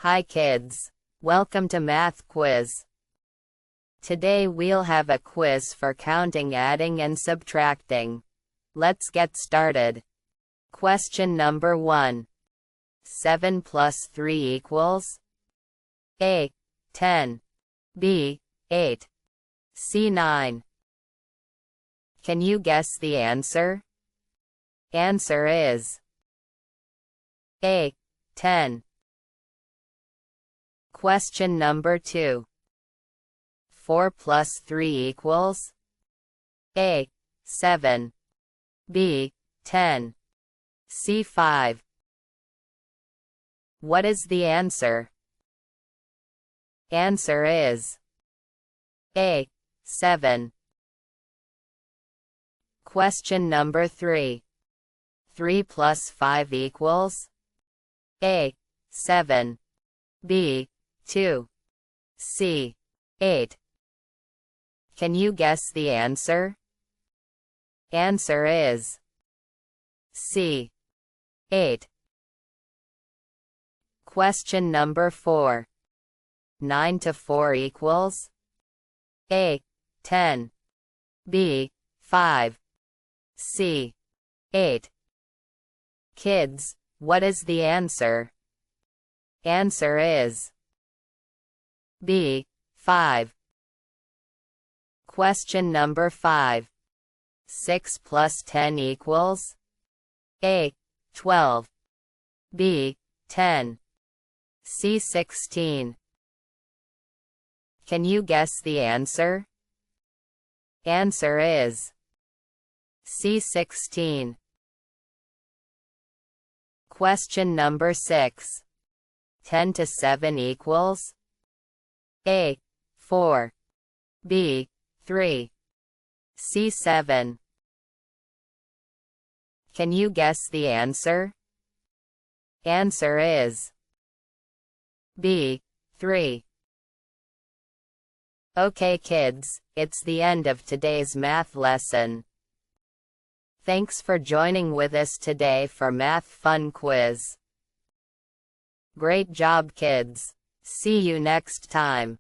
Hi kids. Welcome to Math Quiz. Today we'll have a quiz for counting, adding and subtracting. Let's get started. Question number 1. 7 plus 3 equals A. 10. B. 8. C. 9. Can you guess the answer? Answer is A. 10. Question number 2. 4 plus 3 equals A. 7. B. 10. C. 5. What is the answer? Answer is A. 7. Question number 3. 3 plus 5 equals A. 7. B. 2. C. 8. Can you guess the answer? Answer is C. 8. Question number 4. 9 to 4 equals A. 10. B. 5. C. 8. Kids, what is the answer? Answer is B. 5. Question number 5. 6 plus 10 equals A. 12. B. 10. C. 16. Can you guess the answer? Answer is C. 16. Question number 6. 10 to 7 equals A. 4. B. 3. C. 7. Can you guess the answer? Answer is B. 3. Okay kids, it's the end of today's math lesson. Thanks for joining with us today for Math Fun Quiz. Great job kids. See you next time.